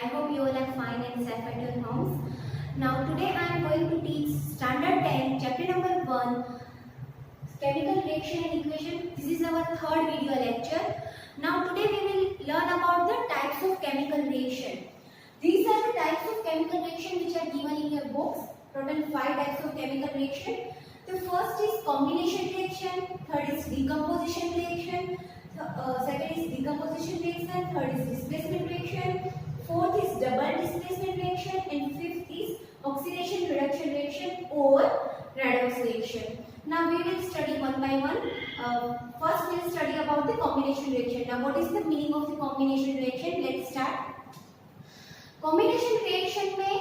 I hope you all are fine and safe at your homes. Now today I am going to teach standard 10 chapter number 1 chemical reaction and equation. This is our third video lecture. Now today we will learn about the types of chemical reaction. These are the types of chemical reaction which are given in your books. Total 5 types of chemical reaction. The first is combination reaction, third is decomposition reaction, second is decomposition reaction, third is displacement reaction, fourth is double displacement reaction, and fifth is oxidation reduction reaction or redox reaction. Now we will study one by one. First we will study about the combination reaction. Now what is the meaning of the combination reaction? Let's start. Combination reaction में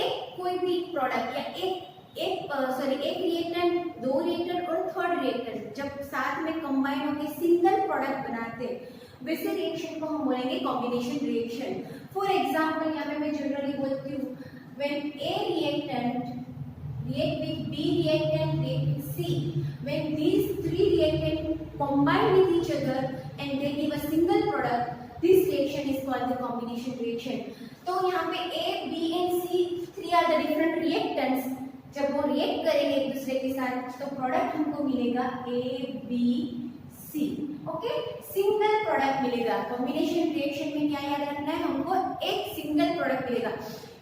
एक कोई भी product या एक reactant, दो reactant और third reactant जब साथ में कंबाइन होकर सिंगल प्रोडक्ट बनाते हैं वैसे रिएक्शन को हम बोलेंगे कॉम्बिनेशन रिएक्शन. फॉर एग्जांपल यहाँ पे मैं जनरली बोलती हूँ when A reactant react with B reactant, react with C. When these three reactants combine with each other and they give a single product, this reaction is called the combination reaction. तो यहाँ पे A, B and C three are the different reactants. जब वो react करेंगे एक दूसरे के साथ तो product हमको मिलेगा A, B, C. Okay, single product मिलेगा. कॉम्बिनेशन रिएक्शन में क्या याद रखना है, हमको एक सिंगल प्रोडक्ट मिलेगा.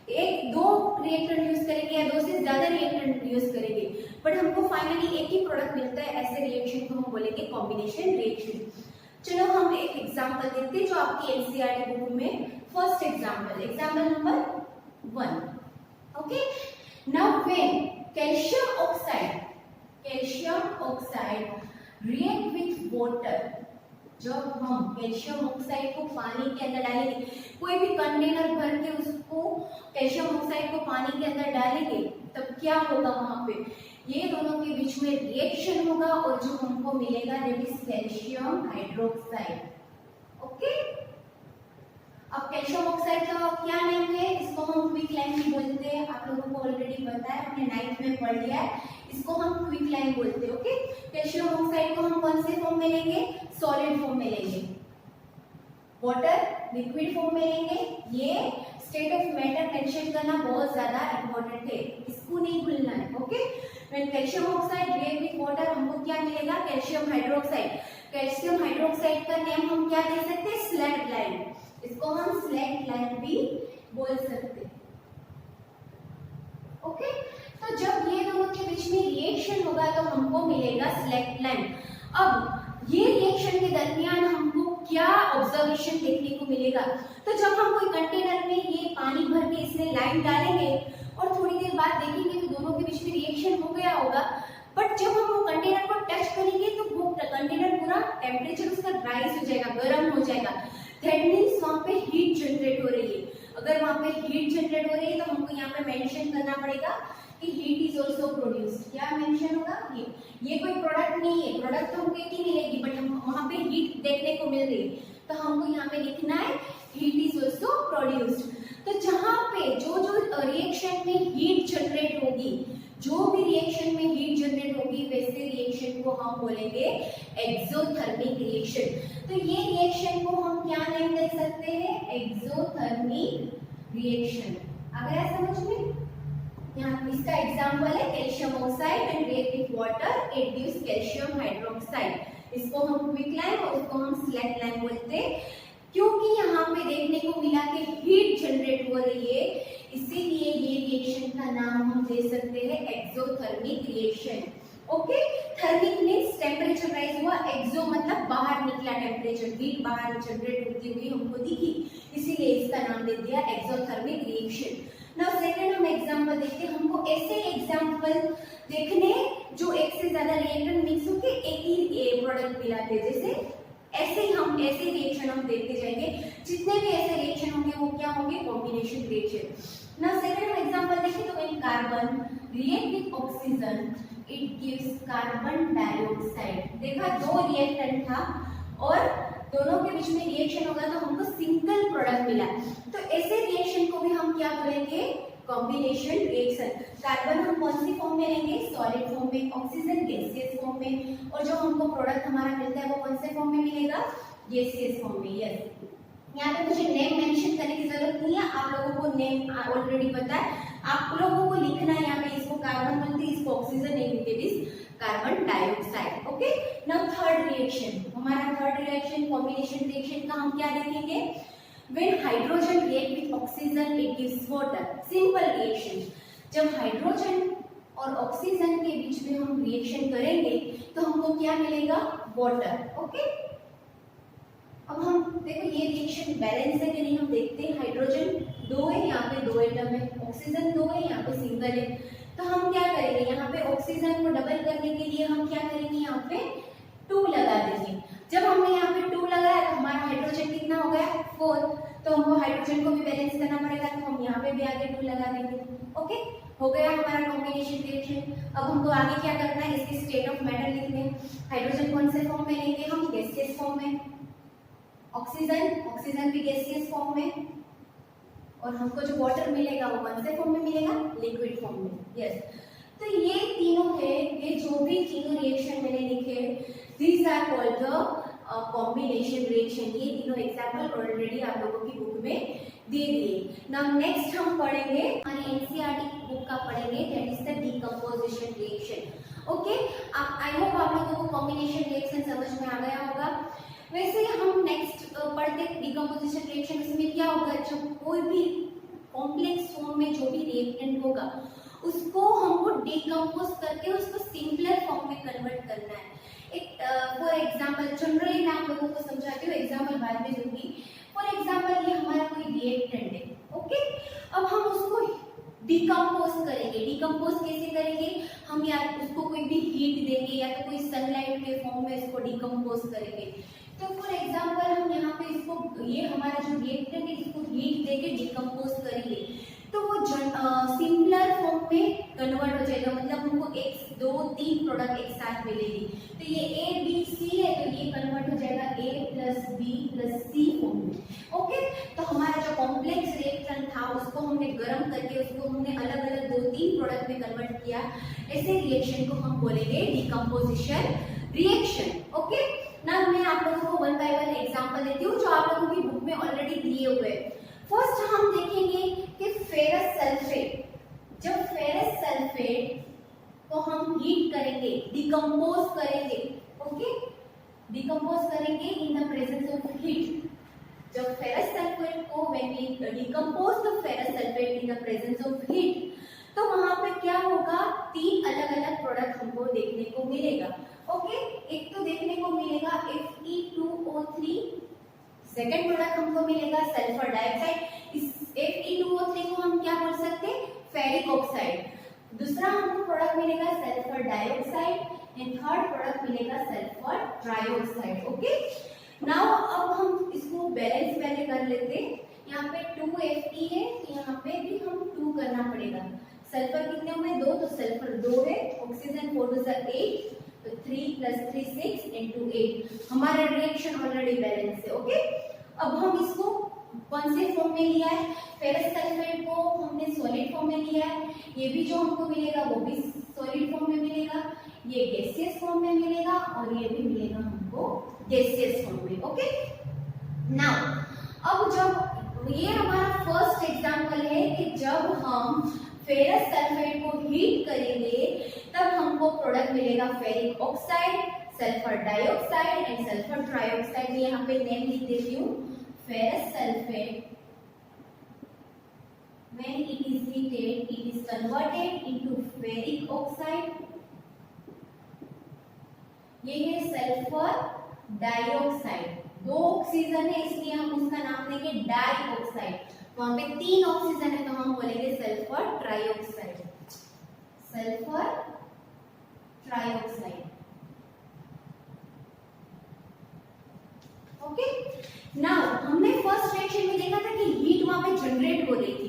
एक दो रिएक्टेंट यूज करेंगे या दो से ज्यादा रिएक्टेंट यूज करेंगे बट हमको फाइनली एक ही प्रोडक्ट मिलता है. ऐसे रिएक्शन को हम बोलेंगे कॉम्बिनेशन रिएक्शन. चलो हम एक एग्जांपल देखते हैं जो आपकी एनसीईआरटी बुक में first example number 1. Okay, now when calcium oxide react with water, जब हम कैल्शियम ऑक्साइड को पानी के अंदर डालेंगे, कोई भी कंटेनर भर के उसको कैल्शियम ऑक्साइड को पानी के अंदर डालेंगे तब क्या होगा, वहां पे ये दोनों के बीच में रिएक्शन होगा और जो हमको मिलेगा that is calcium hydroxide. Okay, अब कैल्शियम ऑक्साइड का क्या नेम है, इसको हम क्विकलाइन भी बोलते हैं. आप लोगों को ऑलरेडी पता है, हमने 9th में पढ़ लिया है. इसको हम क्विकलाइन बोलते हैं. ओके, कैल्शियम ऑक्साइड को हम कौन से फॉर्म में लेंगे, सॉलिड फॉर्म में लेंगे, वाटर लिक्विड फॉर्म में लेंगे. ये स्टेट ऑफ मैटर मेंशन करना बहुत ज्यादा इंपॉर्टेंट है, इसको नहीं भूलना है. Okay, when calcium oxide react with water हमको क्या मिलेगा, कैल्शियम हाइड्रोक्साइड. कैल्शियम हाइड्रोक्साइड का नेम हम क्या दे सकते हैं, स्लैग लाइन. इसको हम स्लैग लाइन भी बोल सकते हैं. ओके, तो जब ये दोनों के बीच में रिएक्शन होगा तो हमको मिलेगा स्लैग लाइन. अब ये रिएक्शन के दरमियान हमको क्या ऑब्जर्वेशन देखने को मिलेगा, तो जब हम कोई कंटेनर में ये पानी भर के इसमें लाइन डालेंगे और थोड़ी देर बाद देखेंगे तो दोनों के बीच में रिएक्शन हो गया होगा. बट जब हम वो कंटेनर को टच करेंगे तो वो कंटेनर पूरा टेम्परेचर उसका राइज हो जाएगा, गर्म हो जाएगा. दैट मीन्स वहाँ पे हीट जनरेट हो रही है. अगर वहाँ पे हीट जनरेट हो रही है तो हमको यहाँ पे मेंशन करना पड़ेगा कि हीट इज ऑल्सो प्रोड्यूस्ड. क्या मेंशन होगा, ये कोई प्रोडक्ट नहीं है, प्रोडक्ट तो हमको एक ही मिलेगी बट हम वहाँ पे हीट देखने को मिल रही है तो हमको यहाँ पे लिखना है हीट इज ऑल्सो प्रोड्यूस्ड. तो जहाँ पे जो रिएक्शन में हीट जनरेट होगी, जो भी रिएक्शन में हीट जनरेट होगी वैसे रिएक्शन को हम बोलेंगे एक्सोथर्मिक रिएक्शन. तो ये रिएक्शन को हम क्या नेम दे सकते हैं, एक्सोथर्मिक रिएक्शन. आ गया समझ में. यहाँ इसका एग्जांपल है calcium oxide and react with water it gives calcium hydroxide. इसको हम क्विकलाइन और इसको हम स्लैग लाइन बोलते हैं क्योंकि यहाँ पे देखने को मिला कि हीट जनरेट हो रही है, इसीलिए ये रिएक्शन का नाम हम दे सकते हैं exothermic reaction. Okay, thermic means temperature rise हुआ, एक्सो मतलब बाहर निकला टेम्परेचर, हीट बाहर जनरेट होती हुई हमको दिखी, इसीलिए इसका नाम दे दिया एक्सोथर्मिक रिएक्शन. नाउ सेकंड हम एग्जांपल देखते हैं. हमको ऐसे एग्जांपल देखने जो एक से ज्यादा रिएक्टेंट मिक्स होके एक ही प्रोडक्ट मिलाते हैं. जैसे ऐसे रिएक्शन हम देखते जाएंगे, जितने भी ऐसे रिएक्शन होंगे वो क्या होंगे, कॉम्बिनेशन रिएक्शन. नाउ सेकंड हम एग्जांपल देखें तो when carbon react with oxygen it gives carbon dioxide. देखा, दो रिएक्टेंट था और दोनों के बीच में रिएक्शन होगा तो हमको सिंगल प्रोडक्ट मिला. तो ऐसे रिएक्शन को भी हम क्या बोलेंगे, कॉम्बिनेशन रिएक्शन. कार्बन हम कौन सी फॉर्म में लेंगे, सॉलिड फॉर्म में, ऑक्सीजन गैसियस फॉर्म में, और जो हमको प्रोडक्ट हमारा मिलता है वो कौन से फॉर्म में मिलेगा, गैसियस फॉर्म में. यस, यहाँ पे मुझे नेम मेंशन करने की जरूरत नहीं है, आप लोगों को नेम ऑलरेडी पता है, आप लोगों को लिखना है यहाँ पे, इसको कार्बन बोलते हैं, इसको ऑक्सीजन नहीं लिखते, this carbon dioxide. Okay, now third reaction, हमारा थर्ड रिएक्शन कॉम्बिनेशन रिएक्शन का हम क्या देखेंगे, when hydrogen react with oxygen it gives water, simple reaction. जब हाइड्रोजन और ऑक्सीजन के बीच में हम रिएक्शन करेंगे तो हमको क्या मिलेगा, वाटर। ओके, अब हम देखो ये रिएक्शन बैलेंस है कि नहीं, हम देखते हैं, हाइड्रोजन 2 है, यहाँ पे 2 एटम है, ऑक्सीजन 2 है, यहाँ पे सिंगल है, तो हम क्या करेंगे, यहाँ पे ऑक्सीजन को डबल करने के लिए हम क्या करेंगे, यहाँ पे 2 लगा देंगे। जब हमने यहाँ पे 2 लगाया तो हमारा हाइड्रोजन कितना हो गया, 4, तो हमको हाइड्रोजन को भी बैलेंस करना पड़ेगा, तो हम यहाँ पे भी आगे 2 लगा देंगे। ओके, हो गया हमारा कॉम्बिनेशन रिएक्शन। अब हमको आगे क्या करना है, इसके स्टेट ऑफ मैटर लिखने हैं। हाइड्रोजन कौन से फॉर्म में लेंगे हम, गैसियस फॉर्म में, ऑक्सीजन भी गैसियस फॉर्म में, और हमको जो वाटर मिलेगा वो कौन से फॉर्म में मिलेगा, लिक्विड फॉर्म में। यस, तो ये तीनों है, ये जो भी तीनों रिएक्शन मैंने लिखे, these are called the combination reaction. ये तीनों एग्जांपल ऑलरेडी आप लोगों की बुक में दे दिए। नाउ नेक्स्ट हम पढ़ेंगे, हमारी एनसीईआरटी बुक का पढ़ेंगे, that is the decomposition reaction. Okay, I hope आप लोगों को कॉम्बिनेशन रिएक्शन समझ में आ गया होगा। वैसे हम नेक्स्ट पढ़ते डीकंपोजिशन रिएक्शन, इसमें क्या होगा, जब कोई भी कॉम्प्लेक्स फॉर्म में जो भी रिएक्टेंट होगा उसको हमको डीकंपोज करके उसको सिंपलर फॉर्म में कन्वर्ट करना है। एक फॉर एग्जांपल, जनरली मैं आप लोगों को समझाती हूँ, एग्जांपल बाद में दूंगी। फॉर एग्जांपल, ये हमारा कोई रिएक्टेंट है, ओके, अब हम उसको डीकंपोज करेंगे। डीकंपोज कैसे करेंगे, हम या उसको कोई भी हीट देंगे या तो कोई सनलाइट के फॉर्म में इसको डीकंपोज करेंगे। तो फॉर एग्जांपल हम यहाँ पे इसको, ये हमारा जो रिएक्टेंट है, इसको हीट देके डीकंपोज करेंगे तो वो सिंपलर फॉर्म में कन्वर्ट हो जाएगा, मतलब हमको 1 2 3 प्रोडक्ट एक साथ मिलेगी। तो ये ए बी सी है, तो ये कन्वर्ट हो जाएगा ए प्लस बी प्लस सी फॉर्म में। ओके, तो हमारा जो कॉम्प्लेक्स रिएक्शन था उसको हमने गर्म करके उसको हमने अलग अलग 2 3 प्रोडक्ट में कन्वर्ट किया, ऐसे रिएक्शन को हम बोलेंगे डीकंपोजिशन रिएक्शन। ओके, ना मैं आप लोगों को 1 बाय 1 एग्जांपल देती हूँ जो आप लोगों की बुक में ऑलरेडी दिए हुए हैं। फर्स्ट हम देखेंगे कि फेरस सल्फेट, जब फेरस सल्फेट को हम हीट करेंगे, डिकम्पोज करेंगे, ओके, डिकम्पोज करेंगे in the presence of heat. जब फेरस सल्फेट को when we decompose the ferrous sulphate in the presence of heat, तो वहां पे क्या होगा, 3 अलग अलग प्रोडक्ट हमको देखने को मिलेगा। ओके, एक तो देखने को मिलेगा Fe2O3, सेकेंड प्रोडक्ट हमको मिलेगा सल्फर डाइऑक्साइड। इस Fe2O3 को हम क्या बोल सकते हैं, फेरिक ऑक्साइड। दूसरा हमको प्रोडक्ट मिलेगा sulphur dioxide and third product मिलेगा सल्फर ट्राइऑक्साइड। ओके, नाउ अब हम इसको बैलेंस पहले कर लेते हैं। यहाँ पे 2Fe है, तो यहाँ पे भी हम 2 करना पड़ेगा। सल्फर कितने हुए, 2, तो सल्फर 2 है, ऑक्सीजन 4 2 8, तो 3 + 3 6 × 8, हमारा रिएक्शन ऑलरेडी बैलेंस है। ओके, अब हम इसको कौन से फॉर्म में लिया है, फेरस सल्फेट को हमने सॉलिड फॉर्म में लिया है, ये भी जो हमको मिलेगा वो भी सॉलिड फॉर्म में मिलेगा, ये गैसियस फॉर्म में मिलेगा और ये भी मिलेगा हमको गैसियस फॉर्म में। ओके, नाउ अब जब ये हमारा फर्स्ट एग्जांपल है कि जब हम फेरस सल्फेट को हीट करेंगे तब हमको प्रोडक्ट मिलेगा ferric oxide, sulphur dioxide and sulphur trioxide. मैं यहाँ पे नेम लिख देती हूँ, ferrous sulphate when it is heated it is converted into ferric oxide, ये है सल्फर डाइऑक्साइड, 2 ऑक्सीजन है इसलिए हम उसका नाम देंगे डाइऑक्साइड, वहां पे 3 ऑक्सीजन है तो हम बोलेंगे sulphur trioxide, sulphur trioxide. Okay, now हमने फर्स्ट रिएक्शन में देखा था कि हीट वहां पे जनरेट हो रही थी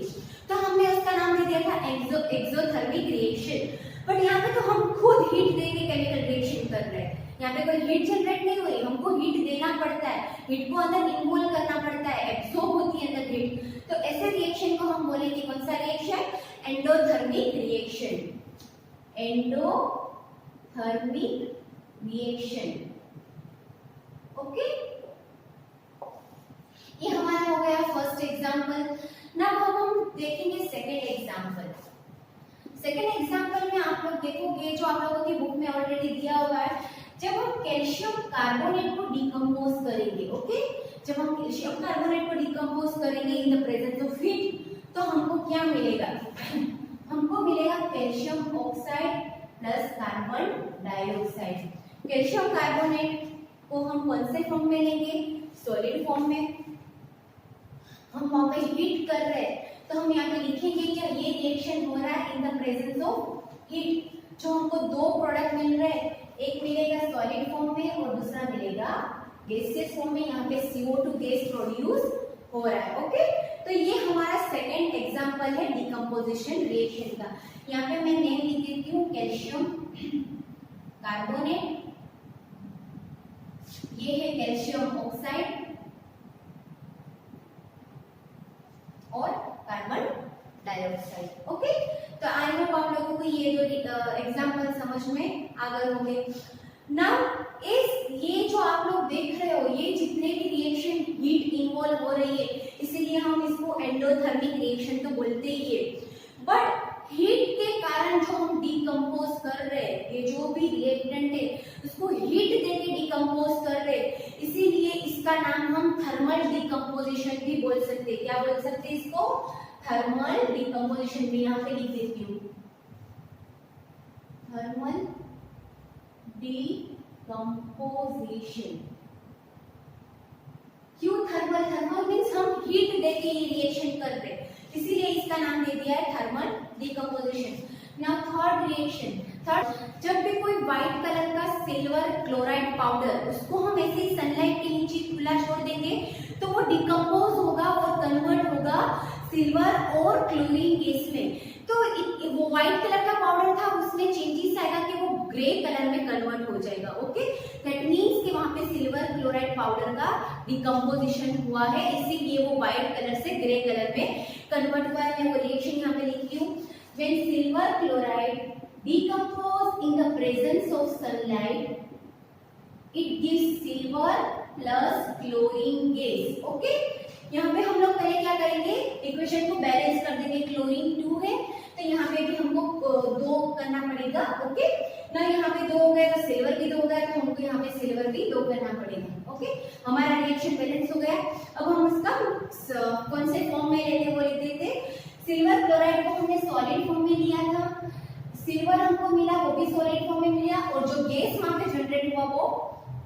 तो हमने उसका नाम दे दिया था एक्सोथर्मिक रिएक्शन। बट यहाँ पे तो हम खुद हीट देके केमिकल रिएक्शन कर रहे हैं, यहाँ पे कोई हीट जनरेट नहीं हो रही, हमको हीट देना पड़ता है, हीट को अंदर इन्वॉल्व करना पड़ता है, एब्सॉर्ब होती है अंदर हीट, तो ऐसे रिएक्शन को हम बोलेंगे कौन सा reaction, endothermic reaction, endothermic reaction. Okay, ये हमारा हो गया फर्स्ट एग्जांपल। नाउ हम देखेंगे सेकंड एग्जांपल। सेकंड एग्जांपल में आप लोग देखोगे जो आप लोगों की बुक में ऑलरेडी दिया हुआ है, जब हम कैल्शियम कार्बोनेट को डिकम्पोज करेंगे, ओके, जब हम कैल्शियम कार्बोनेट को डिकम्पोज करेंगे in the presence of heat, तो हमको क्या मिलेगा? हमको मिलेगा calcium oxide plus carbon dioxide. Calcium carbonate को हम कौन से फॉर्म में लेंगे? सॉलिड फॉर्म में। हम वहां पे हीट कर रहे हैं तो हम यहाँ पे लिखेंगे क्या ये रिएक्शन हो रहा है इन द प्रेजेंस ऑफ हीट। जो हमको दो प्रोडक्ट मिल रहे हैं, एक मिलेगा सॉलिड फॉर्म में और दूसरा मिलेगा गैसियस फॉर्म में। यहाँ पे CO2 गैस प्रोड्यूस हो रहा है, ओके। तो ये हमारा सेकंड एग्जांपल है डिकम्पोजिशन रिएक्शन का। यहाँ पे मैं नेम लिख देती हूँ कैल्शियम कार्बोनेट, ये है कैल्शियम ऑक्साइड और कार्बन डाइऑक्साइड, ओके। तो आई होप आप लोगों को ये जो एग्जांपल समझ में आ गए होंगे। नाउ ये जो आप लोग देख रहे हो, ये जितने भी रिएक्शन हीट इन्वॉल्व हो रही है, इसीलिए हम इसको एंडोथर्मिक रिएक्शन तो बोलते ही है। बट हीट के कारण जो हम डिकम्पोज कर रहे हैं, ये जो भी रिएक्टेंट है उसको हीट देके डिकम्पोज कर रहे हैं, इसीलिए इसका नाम हम थर्मल डिकम्पोजिशन भी बोल सकते हैं। क्या बोल सकते हैं इसको? Thermal decomposition. भी यहाँ पे लिख देती हूँ थर्मल डिकम्पोजिशन। क्यों थर्मल? थर्मल मीन्स हम हीट देके ये रिएक्शन कर रहे हैं, इसीलिए इसका नाम दे दिया है thermal decomposition. Now third reaction. Third, जब भी कोई व्हाइट कलर का सिल्वर क्लोराइड पाउडर, उसको हम ऐसे ही सनलाइट के नीचे खुला छोड़ देंगे तो वो डिकम्पोज होगा और कन्वर्ट होगा सिल्वर और क्लोरीन गैस में। तो वो व्हाइट कलर का पाउडर था, उसमें चेंजेस आएगा कि वो ग्रे कलर में कन्वर्ट हो जाएगा, ओके। दैट मींस कि वहां पे सिल्वर क्लोराइड पाउडर का डिकम्पोजिशन हुआ है, इसीलिए वो व्हाइट कलर से ग्रे कलर में कन्वर्ट हुआ है। मैं वो रिएक्शन यहाँ पे लिखती हूँ। When silver chloride decompose in the presence of sunlight, it gives silver plus chlorine gas, okay। यहाँ पे हम लोग पहले क्या करेंगे? इक्वेशन को बैलेंस कर देंगे। क्लोरीन 2 है तो यहाँ पे भी हमको 2 करना पड़ेगा, ओके ना। यहाँ पे 2 हो गए तो सिल्वर भी 2 हो गया, तो हमको यहाँ पे सिल्वर भी 2 करना पड़ेगा, ओके। हमारा रिएक्शन बैलेंस हो गया। अब हम इसका कौन से फॉर्म में लेते वो लिख देते। सिल्वर क्लोराइड को हमने सॉलिड फॉर्म में लिया था, सिल्वर हमको मिला वो भी सॉलिड फॉर्म में मिला, और जो गैस वहां पे जनरेट हुआ वो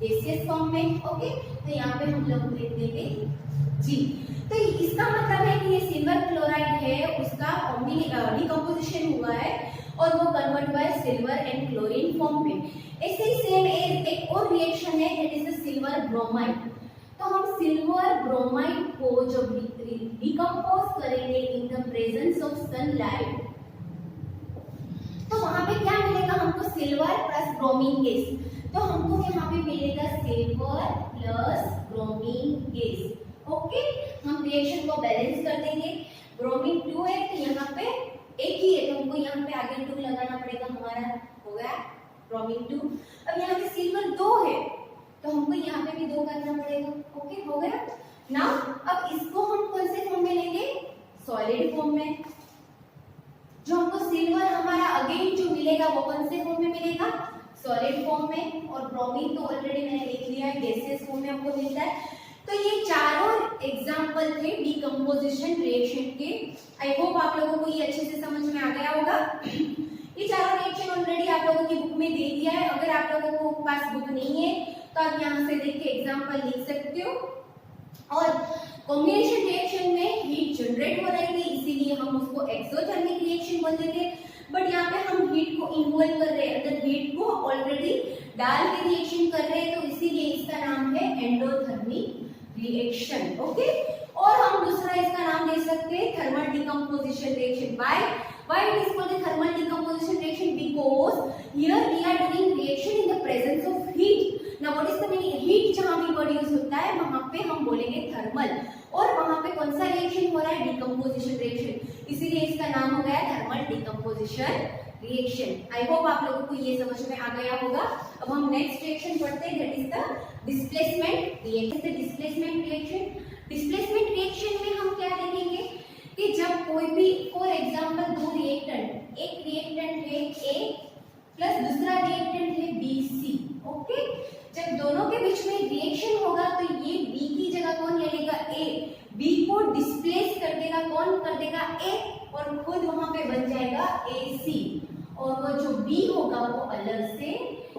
गैसियस फॉर्म में, ओके। तो यहाँ पे हम लोग लिख देंगे जी। तो इसका मतलब है कि ये सिल्वर क्लोराइड है, उसका डिकम्पोजिशन हुआ है और वो कन्वर्ट हुआ है सिल्वर एंड क्लोरीन फॉर्म में। ऐसे ही सेम एक और रिएक्शन है, that is the silver bromide. तो हम सिल्वर ब्रोमाइड को जब डिकम्पोज करेंगे in the presence of sunlight, तो वहां पे क्या मिलेगा हमको? Silver plus bromine gas. तो हमको यहाँ पे मिलेगा silver plus bromine gas, okay. हम रिएक्शन को बैलेंस कर देंगे। ब्रोमीन 2 है तो यहाँ पे एक ही है, तो हमको यहाँ पे आगे 2 लगाना पड़ेगा। हमारा हो गया ब्रोमीन 2। अब यहाँ पे सिल्वर 2 है तो हमको यहाँ पे भी 2 करना पड़ेगा, ओके। हो गया ना। अब इसको हम कौन से फॉर्म में लेंगे? सॉलिड फॉर्म में। जो हमको सिल्वर हमारा अगेन जो मिलेगा वो कौन से फॉर्म में मिलेगा? सॉलिड फॉर्म में। और ब्रोमीन तो ऑलरेडी मैंने लिख लिया है, गैसियस फॉर्म में हमको मिलता है। तो ये चारों एग्जांपल थे डिकम्पोजिशन रिएक्शन के। आई होप आप लोगों को ये अच्छे से समझ में आ गया होगा। ये चारों रिएक्शन ऑलरेडी आप लोगों की बुक में दे दिया है। अगर आप लोगों को पास बुक नहीं है तो आप यहाँ से देख के एग्जाम्पल लिख सकते हो। और कॉम्बिनेशन रिएक्शन में हीट जनरेट हो रही है, इसीलिए हम उसको एक्सोथर्मिक रिएक्शन बोल देंगे। बट यहाँ पे हम हीट को इन्वॉल्व कर रहे हैं, अंदर हीट को ऑलरेडी डाल के रिएक्शन कर रहे हैं, तो इसीलिए इसका नाम है एंडोथर्मिक रिएक्शन, ओके। और हम दूसरा इसका नाम दे सकते हैं thermal decomposition reaction. Why it is called a thermal decomposition reaction? Because here we are doing reaction in the presence of heat. Now what is the meaning? Heat जहाँ भी word use होता है वहाँ पे हम बोलेंगे थर्मल, और वहाँ पे कौन सा रिएक्शन हो रहा है? डिकम्पोजिशन रिएक्शन, इसीलिए इसका नाम हो गया thermal decomposition reaction. I hope आप लोगों को ये समझ में आ गया होगा। अब हम नेक्स्ट रिएक्शन पढ़ते हैं, that is the displacement reaction. Displacement reaction, displacement reaction में हम क्या देखेंगे कि जब कोई भी, फॉर एग्जांपल दो रिएक्टेंट, एक रिएक्टेंट है ए प्लस दूसरा रिएक्टेंट है बी सी, ओके, जब दोनों के बीच में रिएक्शन होगा तो ये बी की जगह कौन ले लेगा, ए, बी को डिस्प्लेस कर देगा, कौन कर देगा, ए, और खुद वहां पे बन जाएगा ए सी, और वो जो बी होगा वो अलग से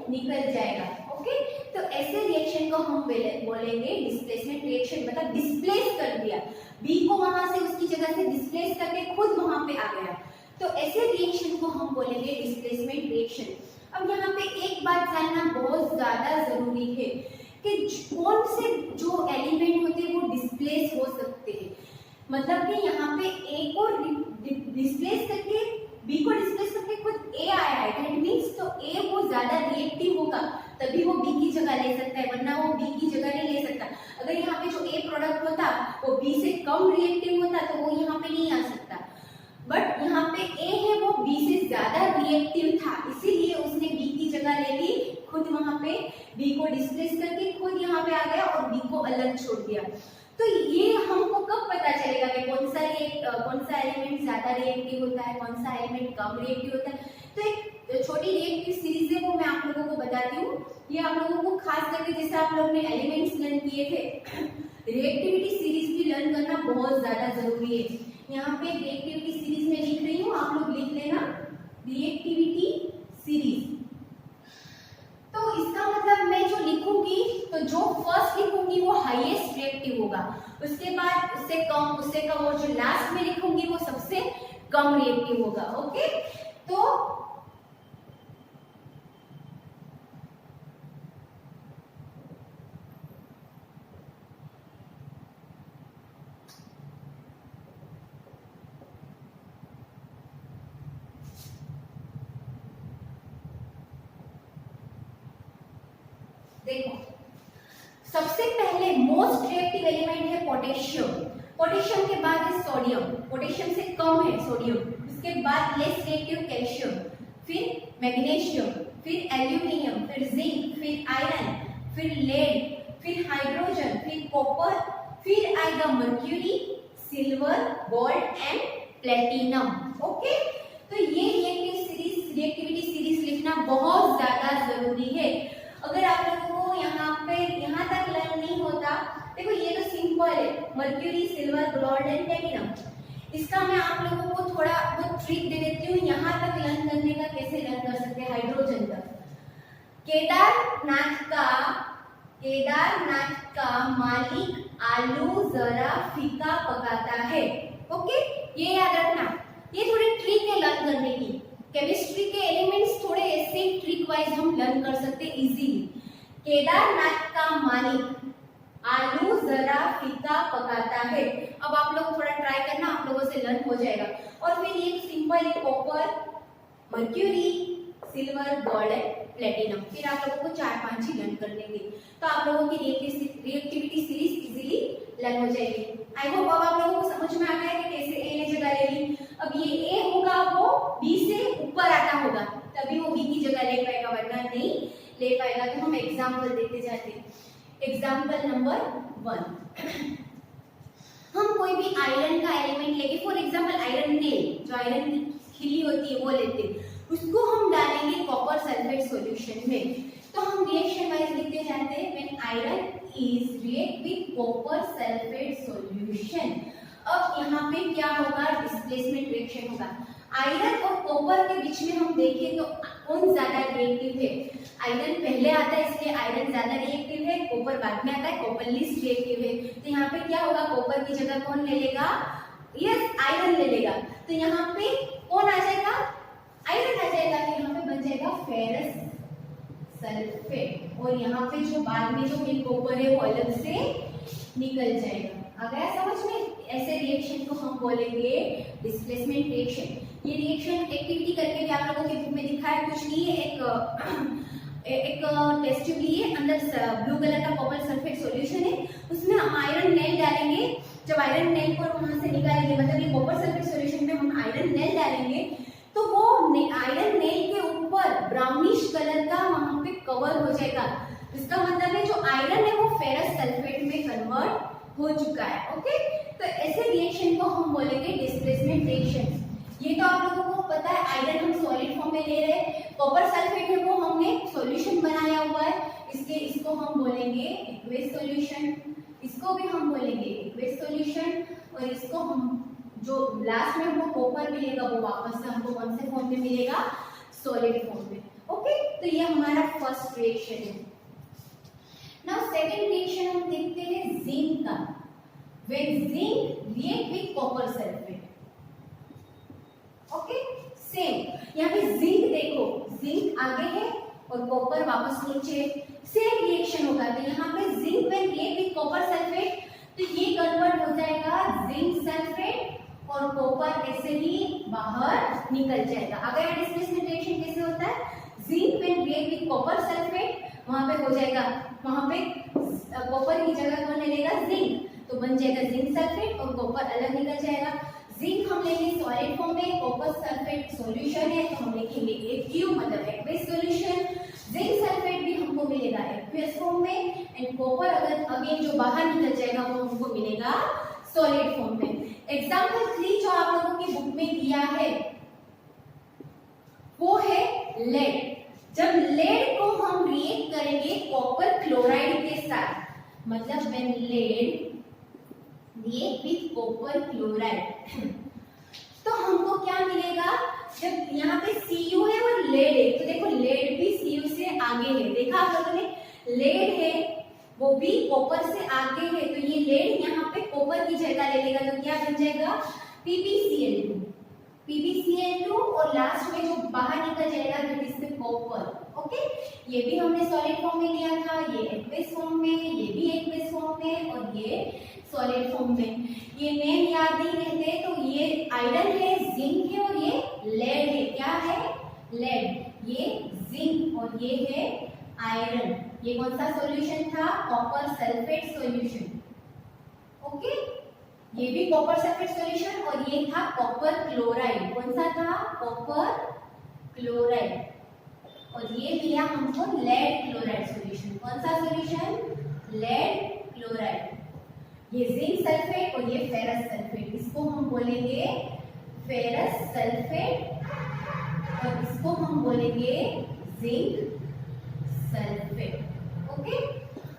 निकल जाएगा, ओके। तो ऐसे रिएक्शन को हम बोलेंगे डिस्प्लेसमेंट रिएक्शन, मतलब डिस्प्लेस कर दिया, बी को वहां से उसकी जगह से डिस्प्लेस करके खुद वहां पे आ गया, तो ऐसे रिएक्शन को हम बोलेंगे डिस्प्लेसमेंट रिएक्शन। अब यहाँ पे एक बात जानना बहुत ज्यादा जरूरी है कि कौन से जो एलिमेंट होते हैं वो डिस्प्लेस हो सकते हैं, मतलब कि यहाँ पे ए को डिस्प्लेस करके, बी को डिस्प्लेस करके खुद ए आया है, दैट मींस तो ए वो ज्यादा रिएक्टिव होगा तभी वो बी की जगह ले सकता है, वरना वो बी की जगह नहीं ले सकता। अगर यहाँ पे जो ए प्रोडक्ट होता वो बी से कम रिएक्टिव होता तो वो यहाँ पे नहीं आ सकता, बट यहाँ पे ए है वो बी से ज्यादा रिएक्टिव था, इसीलिए उसने बी की जगह ले ली, खुद वहां पे बी को डिस्प्लेस करके खुद यहाँ पे आ गया और बी को अलग छोड़ दिया। तो ये हमको कब पता चलेगा कि कौन सा एलिमेंट ज्यादा रिएक्टिव होता है, कौन सा एलिमेंट कम रिएक्टिव होता है। तो एक छोटी रिएक्टिव सीरीज है वो मैं आप लोगों को बताती हूँ, ये आप लोगों को खास करके जैसे आप लोगों ने एलिमेंट्स लर्न किए थे, रिएक्टिविटी सीरीज भी लर्न करना बहुत ज्यादा जरूरी है। यहाँ पे रिएक्टिविटी सीरीज में लिख रही हूँ, आप लोग लिख लेना रिएक्टिविटी सीरीज। तो इसका मतलब मैं जो लिखूंगी तो जो फर्स्ट लिखूंगी वो हाईएस्ट रिएक्टिव होगा, उसके बाद उससे कम और जो लास्ट में लिखूंगी वो सबसे कम रिएक्टिव होगा, ओके। तो देखो, सबसे पहले मोस्ट रिएक्टिव एलिमेंट है पोटेशियम, पोटेशियम के बाद है सोडियम, पोटेशियम से कम है सोडियम, उसके बाद लेस रिएक्टिव कैल्शियम, फिर मैग्नीशियम, फिर एल्यूमिनियम, फिर जिंक, फिर आयरन, फिर लेड, फिर हाइड्रोजन, फिर कॉपर, फिर आएगा mercury, silver, gold and platinum, okay. तो ये रिएक्टिविटी सीरीज लिखना बहुत ज्यादा जरूरी है। अगर आप लोगों को यहाँ तक लर्न नहीं होता, देखो ये तो सिंपल है, mercury, silver, gold and platinum, इसका मैं आप लोगों को थोड़ा बहुत ट्रिक दे देती हूँ, यहाँ तक लर्न करने का कैसे लर्न कर सकते हैं, हाइड्रोजन तक। केदारनाथ का मालिक आलू जरा फीका पकाता है, ओके, ये याद रखना। ये थोड़ी ट्रिक है लर्न करने की, केमिस्ट्री के एलिमेंट्स थोड़े ऐसे ट्रिक वाइज हम लर्न कर सकते हैं इजीली। केदारनाथ का मालिक आलू जरा फीका पकाता है। अब आप लोग थोड़ा ट्राई करना, आप लोगों से लर्न हो जाएगा। और फिर ये सिंपल है, copper, mercury, silver, gold and platinum, फिर आप लोगों को 4-5 ही लर्न कर लेंगे, तो आप लोगों की रिएक्टिविटी सीरीज इजीली लर्न हो जाएगी। आई होप अब आप लोगों को समझ में आ गया कि कैसे ए ने जगह ले ली। अब ये ए होगा वो बी से ऊपर आता होगा तभी वो बी की जगह ले पाएगा, वरना नहीं ले पाएगा। तो हम एग्जाम्पल देते जाते हैं। एग्जाम्पल नंबर 1, हम कोई भी आयरन का एलिमेंट लेके, फॉर एग्जाम्पल आयरन नेल, जो आयरन की खिली होती है वो लेते हैं, उसको हम डालेंगे कॉपर सल्फेट सॉल्यूशन में। तो हम रिएक्शन वाइज लिखते जाते हैं, when iron is react with copper sulphate solution. अब यहाँ पे क्या होगा, डिस्प्लेसमेंट रिएक्शन होगा। आयरन और कॉपर के बीच में हम देखें तो कौन ज्यादा रिएक्टिव है, आयरन पहले आता है इसलिए आयरन ज्यादा रिएक्टिव है, कॉपर बाद में आता है, कॉपर लीस्ट रिएक्टिव है। तो यहाँ पे क्या होगा, कॉपर की जगह कौन ले लेगा, यस आयरन ले लेगा। तो यहाँ पे कौन आ जाएगा, आयरन आ जाएगा, तो यहाँ पे बन जाएगा फेरस सल्फेट, और यहाँ पे जो बाद में जो कॉपर है वो अलग से निकल जाएगा। आ गया समझ में? ऐसे रिएक्शन को हम बोलेंगे डिस्प्लेसमेंट रिएक्शन। ये रिएक्शन एक्टिविटी करके भी आप लोगों के बुक में दिखा है, कुछ नहीं है, एक टेस्ट ट्यूब लिए, अंदर ब्लू कलर का कॉपर सल्फेट सॉल्यूशन है, उसमें हम आयरन नेल डालेंगे। जब आयरन नेल को वहां से निकालेंगे, मतलब ये कॉपर सल्फेट सॉल्यूशन में हम आयरन नेल डालेंगे, तो वो आयरन नेल के ऊपर ब्राउनिश कलर का वहां पे कवर हो जाएगा। इसका मतलब है जो आयरन है वो फेरस सल्फेट में कन्वर्ट हो चुका है। ओके, तो ऐसे रिएक्शन को हम बोलेंगे डिस्प्लेसमेंट रिएक्शन। ये तो आप लोगों को पता है, आयरन हम सॉलिड फॉर्म में ले रहे हैं, कॉपर सल्फेट है वो हमने सॉल्यूशन बनाया हुआ है, इसको हम बोलेंगे एक्वेस सॉल्यूशन, इसको भी हम बोलेंगे एक्वेस सॉल्यूशन, और इसको हम जो लास्ट में हमको कॉपर मिलेगा वो वापस से हमको कौन से फॉर्म में मिलेगा, सॉलिड फॉर्म में। ओके, तो ये हमारा फर्स्ट रिएक्शन है। नाउ सेकंड रिएक्शन हम देखते हैं जिंक का। When zinc react with copper sulphate, okay same यहाँ पे जिंक देखो, जिंक आगे है और कॉपर वापस नीचे, सेम रिएक्शन होगा। तो यहाँ पे zinc when react with copper sulphate, तो ये कन्वर्ट हो जाएगा जिंक सल्फेट और कॉपर ऐसे ही बाहर निकल जाएगा। अगर यहाँ डिस्प्लेसमेंट रिएक्शन कैसे होता है, zinc when react with copper sulphate, वहां पे हो जाएगा, वहां पे कॉपर की जगह कौन ले लेगा, जिंक, तो बन जाएगा जिंक सल्फेट और कॉपर अलग निकल जाएगा। जिंक हम लेंगे सॉलिड फॉर्म में, कॉपर सल्फेट सॉल्यूशन है तो हम लिखेंगे AQ मतलब एक्वेस सॉल्यूशन। जिंक सल्फेट भी हमको मिलेगा एक्वेस फॉर्म में, एंड कॉपर अगर अगेन जो बाहर निकल जाएगा वो हमको मिलेगा सॉलिड फॉर्म में। एग्जांपल 3 जो आप लोगों की बुक में दिया है वो है लेड। जब लेड को हम रिएक्ट करेंगे कॉपर क्लोराइड के साथ, मतलब when lead react with copper chloride, तो हमको क्या मिलेगा, जब यहाँ पे Cu है और लेड है, तो देखो लेड भी Cu से आगे है, देखा आप लोगों ने, लेड है वो भी कॉपर से आगे है, तो ये लेड यहाँ पे कॉपर की जगह ले लेगा, तो क्या बन जाएगा PbCl2, PbCl2, और लास्ट में जो बाहर निकल जाएगा that is the copper. Okay, ये भी हमने सॉलिड फॉर्म में लिया था, ये एक्वेस फॉर्म में, ये भी एक्वेस फॉर्म में, और ये सॉलिड फॉर्म में। ये नेम याद नहीं रहते तो ये आयरन है, जिंक है और ये लेड है। क्या है, लेड, ये जिंक और ये है आयरन। ये कौन सा सॉल्यूशन था, कॉपर सल्फेट सॉल्यूशन। ओके, ये भी कॉपर सल्फेट सॉल्यूशन, और ये था कॉपर क्लोराइड। कौन सा था, कॉपर क्लोराइड, और ये दिया हमको लेड क्लोराइड सॉल्यूशन। कौन सा सॉल्यूशन, लेड क्लोराइड। ये जिंक सल्फेट और ये फेरस सल्फेट, इसको हम बोलेंगे फेरस सल्फेट और इसको हम बोलेंगे zinc sulphate. Okay,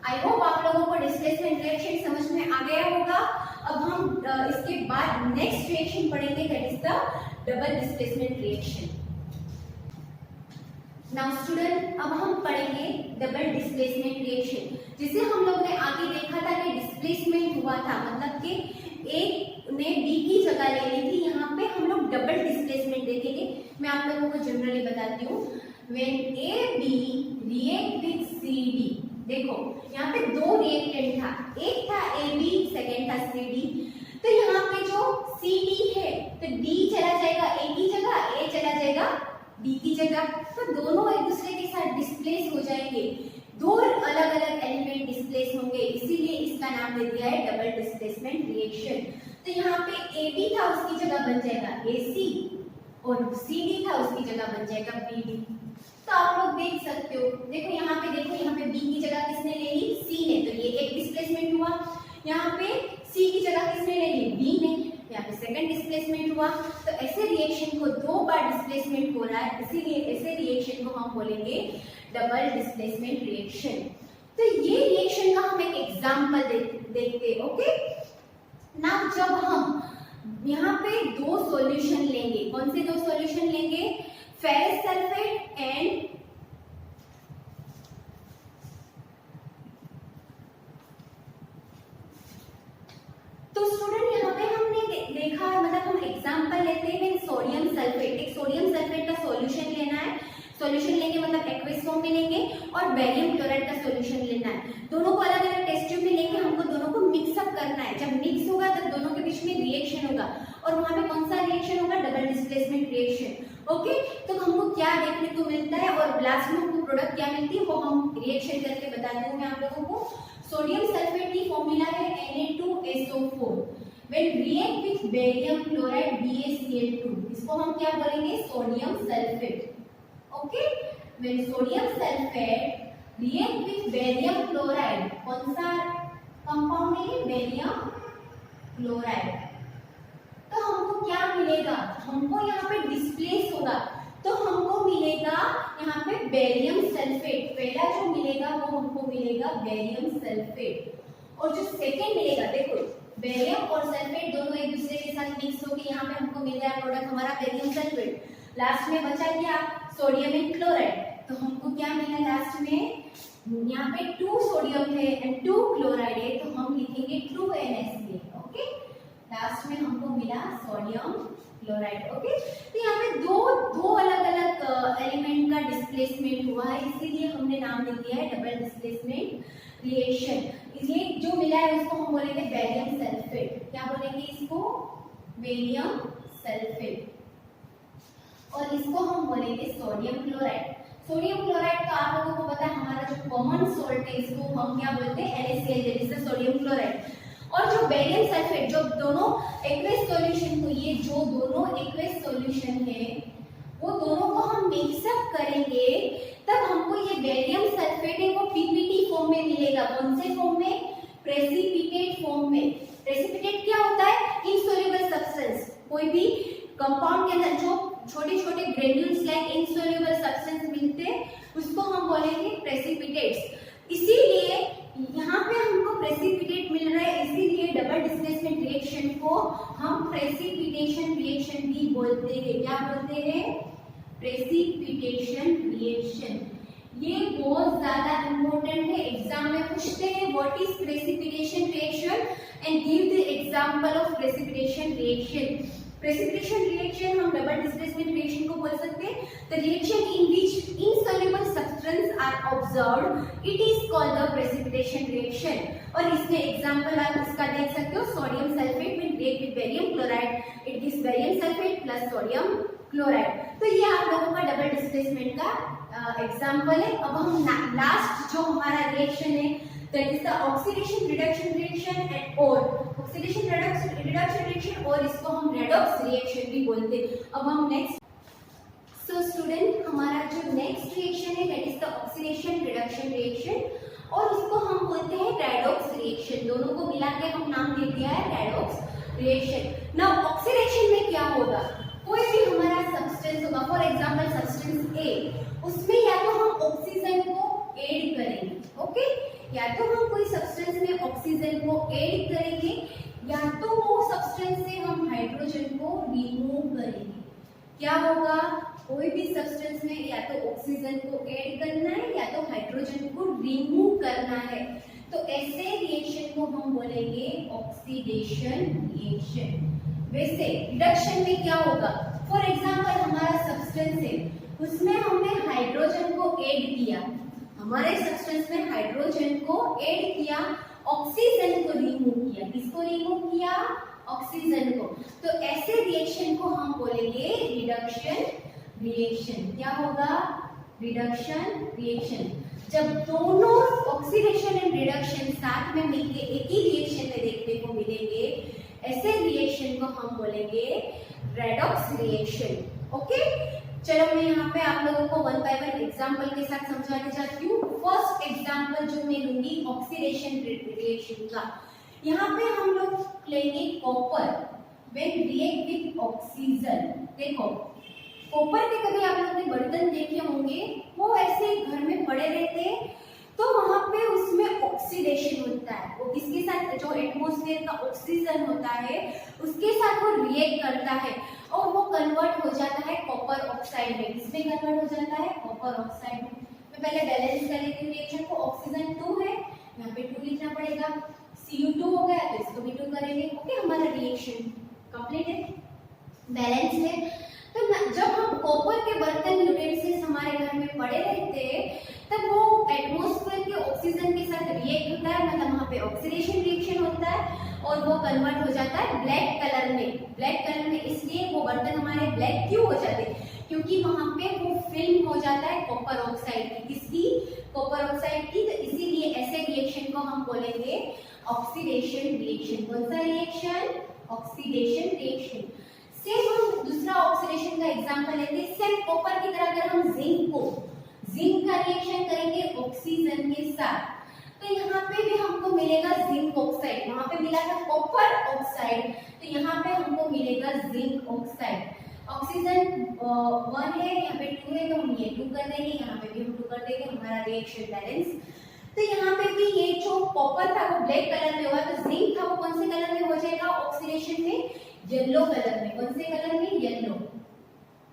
I hope आप लोगों को डिस्प्लेसमेंट रिएक्शन समझ में आ गया होगा। अब हम इसके बाद नेक्स्ट रिएक्शन पढ़ेंगे, that is the double displacement reaction. Now student, अब हम पढ़ेंगे डबल डिस्प्लेसमेंट रिएक्शन। जिसे हम लोग ने आगे देखा था कि डिस्प्लेसमेंट हुआ था, मतलब कि एक ने बी की जगह ले ली थी, यहाँ पे हम लोग डबल डिस्प्लेसमेंट देखेंगे। मैं आप लोगों को जनरली बताती हूँ, when A B react with C D, देखो यहाँ पे दो रिएक्टेंट था, एक था ए बी, सेकेंड था सी डी। तो यहाँ पे जो सी डी है तो डी चला जाएगा ए की जगह, ए चला जाएगा डी की जगह, तो दोनों एक दूसरे के साथ डिस्प्लेस हो जाएंगे, दो अलग अलग एलिमेंट डिस्प्लेस होंगे, इसीलिए इसका नाम दे दिया है डबल डिस्प्लेसमेंट रिएक्शन। तो यहाँ पे ए बी था उसकी जगह बन जाएगा ए सी, और सी डी था उसकी जगह बन जाएगा बी डी। तो आप लोग देख सकते हो, देखो यहाँ पे बी की जगह किसने ले ली, सी ने, तो ये एक डिस्प्लेसमेंट हुआ। यहाँ पे सी की जगह किसने ले ली, बी ने, यहाँ पे सेकंड डिस्प्लेसमेंट हुआ। तो ऐसे रिएक्शन को दो बार डिस्प्लेसमेंट हो रहा है, इसीलिए ऐसे रिएक्शन को हम बोलेंगे डबल डिस्प्लेसमेंट रिएक्शन। तो ये रिएक्शन का हम एक एग्जांपल देखते हैं। ओके, नाउ जब हम यहाँ पे दो सॉल्यूशन लेंगे, कौन से दो सॉल्यूशन लेंगे, फेरस सल्फेट एंड तो स्टूडेंट यहाँ पे हमने देखा, मतलब हम एग्जांपल लेते हैं सोडियम सल्फेट, एक सोडियम सल्फेट का सॉल्यूशन लेना है, सॉल्यूशन लेंगे मतलब एक्वेस फॉर्म में लेंगे, और बेरियम क्लोराइड का सॉल्यूशन लेना है। दोनों को अलग अलग टेस्ट ट्यूब में लेके हमको दोनों को मिक्स अप करना है। जब मिक्स होगा तब दोनों के बीच में रिएक्शन होगा, और वहां पे कौन सा रिएक्शन होगा, डबल डिस्प्लेसमेंट रिएक्शन। ओके, तो हमको क्या देखने को मिलता है और लास्ट में हमको प्रोडक्ट क्या मिलती है वो हम रिएक्शन करके बताती हूँ मैं आप लोगों को। सोडियम सल्फेट की फॉर्मूला है Na2SO4। When react with barium chloride BaCl2, इसको हम क्या बोलेंगे, sodium sulphate. Okay, when sodium sulphate react with barium chloride, कौन सा कंपाउंड है बेरियम क्लोराइड। तो हमको क्या मिलेगा, हमको यहाँ पे डिस्प्लेस होगा तो हमको मिलेगा यहाँ पे बेरियम सल्फेट। पहला जो मिलेगा वो हमको मिलेगा बेरियम सल्फेट और जो सेकेंड मिलेगा, देखो बेरियम और सल्फेट दोनों एक दूसरे के साथ मिक्स होकर यहाँ पे हमको मिल रहा है प्रोडक्ट हमारा बेरियम सल्फेट। लास्ट में बचा क्या, सोडियम एंड क्लोराइड। तो हमको क्या मिला लास्ट में, यहाँ पे 2 सोडियम है एंड 2 क्लोराइड है तो हम लिखेंगे 2NaCl। ओके, लास्ट में हमको मिला सोडियम क्लोराइड। ओके, तो यहाँ पे दो अलग अलग एलिमेंट का डिस्प्लेसमेंट हुआ है, इसीलिए हमने नाम दे दिया है डबल डिस्प्लेसमेंट रिएक्शन। ये जो मिला है उसको हम बोलेंगे बेरियम सल्फेट। क्या बोलेंगे इसको, बेरियम सल्फेट। और इसको हम बोलेंगे सोडियम क्लोराइड। सोडियम क्लोराइड का आप लोगों को पता है हमारा जो कॉमन सॉल्ट है इसको हम क्या बोलते हैं, NaCl, that is the sodium chloride. और जो बेरियम सल्फेट, जो दोनों एक्वेस सॉल्यूशन को, ये जो दोनों एक्वेस सॉल्यूशन है वो दोनों को हम मिक्सअप करेंगे तब हमको ये बेरियम सल्फेट है वो पीपीटी फॉर्म में मिलेगा। कौन से फॉर्म में, प्रेसिपिटेट फॉर्म में। प्रेसिपिटेट क्या होता है, इनसोल्यूबल सब्सटेंस। कोई भी कंपाउंड के अंदर जो छोटे छोटे ग्रेन्यूल्स लाइक इनसोल्यूबल सब्सटेंस मिलते हैं उसको हम बोलेंगे प्रेसिपिटेट्स। इसीलिए यहाँ पे हमको प्रेसिपिटेट मिल रहा है, इसीलिए डबल डिस्प्लेसमेंट रिएक्शन को हम प्रेसिपिटेशन रिएक्शन भी बोलते हैं। क्या बोलते हैं, प्रेसिपिटेशन रिएक्शन। ये बहुत ज्यादा इंपॉर्टेंट है, एग्जाम में पूछते हैं what is precipitation reaction and give the example of precipitation reaction. Precipitation reaction हम डबल डिस्प्लेसमेंट रिएक्शन को बोल सकते हैं। The reaction in which insoluble substance are observed, it is called the precipitation reaction. और इसमें एग्जांपल आप इसका देख सकते हो, sodium sulphate will react with barium chloride, it gives barium sulphate plus sodium chloride. तो ये आप लोगों का डबल डिस्प्लेसमेंट का एग्जांपल है। अब हम लास्ट जो हमारा रिएक्शन है that is the oxidation reduction reaction and or oxidation reduction reaction और इसको हम redox reaction भी बोलते हैं। अब हम नेक्स्ट, so student हमारा जो नेक्स्ट रिएक्शन है that is the oxidation reduction reaction और इसको हम बोलते हैं redox reaction। दोनों को मिला के हम नाम दे दिया है redox reaction। now oxidation में क्या होगा, कोई भी हमारा सब्सटेंस होगा, फॉर एग्जांपल सब्सटेंस A, उसमें या तो हम ऑक्सीजन को ऐड करेंगे, ओके, या तो हम कोई सब्सटेंस में ऑक्सीजन को ऐड करेंगे या तो वो सब्सटेंस से हम हाइड्रोजन को रिमूव करेंगे। क्या होगा, कोई भी सब्सटेंस में या तो ऑक्सीजन को ऐड करना है या तो हाइड्रोजन को रिमूव करना है। तो ऐसे रिएक्शन को हम बोलेंगे ऑक्सीडेशन रिएक्शन। वैसे रिडक्शन में क्या होगा, फॉर एग्जांपल हमारा सब्सटेंस है उसमें हमने हाइड्रोजन को ऐड किया, हमारे सब्सटेंस में हाइड्रोजन को ऐड किया, ऑक्सीजन को रिमूव किया। किसको रिमूव किया, ऑक्सीजन को। तो ऐसे रिएक्शन को हम बोलेंगे रिडक्शन रिएक्शन। क्या होगा, रिडक्शन रिएक्शन। जब दोनों ऑक्सीडेशन एंड रिडक्शन साथ में मिलकर एक ही रिएक्शन में देखने को मिलेंगे, ऐसे रिएक्शन को हम बोलेंगे रेडॉक्स रिएक्शन। ओके, चलो मैं यहाँ पे आप लोगों को वन बाय वन एग्जांपल के साथ समझाने जाती हूँ। फर्स्ट एग्जांपल जो मैं लूंगी ऑक्सीडेशन रिएक्शन का, यहाँ पे हम लोग लेंगे copper when react with oxygen. देखो कॉपर के कभी आप लोगों ने बर्तन देखे होंगे, वो ऐसे घर में पड़े रहते हैं, तो वहां पे उसमें ऑक्सीडेशन होता है। वो किसके साथ, जो एटमॉस्फेयर का ऑक्सीजन होता है उसके साथ वो रिएक्ट करता है और वो कन्वर्ट हो जाता है कॉपर ऑक्साइड में। किसमें कन्वर्ट हो जाता है, कॉपर ऑक्साइड में। मैं पहले बैलेंस कर लेती हूँ रिएक्शन को। ऑक्सीजन 2 है, यहाँ पे 2 लिखना पड़ेगा। Cu2 हो गया तो इसको भी 2 करेंगे। ओके, हमारा रिएक्शन कंप्लीट है, बैलेंस है। तो जब हम कॉपर के बर्तन यूटेंसिल्स हमारे घर में पड़े रहते हैं तब वो एटमॉस्फेयर के ऑक्सीजन के साथ रिएक्ट होता है, मतलब वहाँ पे ऑक्सीडेशन रिएक्शन होता है और वो कन्वर्ट हो जाता है ब्लैक कलर में। ब्लैक कलर में इसलिए वो बर्तन हमारे ब्लैक क्यों हो जाते हैं, क्योंकि वहाँ पे वो फिल्म हो जाता है कॉपर ऑक्साइड की। किसकी, कॉपर ऑक्साइड की। तो इसीलिए ऐसे रिएक्शन को हम बोलेंगे ऑक्सीडेशन रिएक्शन। कौन सा रिएक्शन, ऑक्सीडेशन रिएक्शन। सेम हम दूसरा ऑक्सीडेशन का एग्जांपल लेते हैं। सेम कॉपर की तरह अगर हम जिंक का रिएक्शन करेंगे ऑक्सीजन के साथ, तो यहाँ पे भी हमको मिलेगा जिंक ऑक्साइड, वहां पे मिला था कॉपर ऑक्साइड, तो यहाँ पे हमको मिलेगा जिंक ऑक्साइड। ऑक्सीजन 1 है, यहाँ पे 2 है, तो हम ये 2 कर देंगे, यहाँ पे भी हम 2 कर देंगे, हमारा रिएक्शन बैलेंस। तो यहाँ पे भी ये जो कॉपर था वो ब्लैक कलर में हुआ, तो जिंक था वो कौन से कलर में हो जाएगा ऑक्सीडेशन में, येलो कलर में। कौन से कलर में, येलो,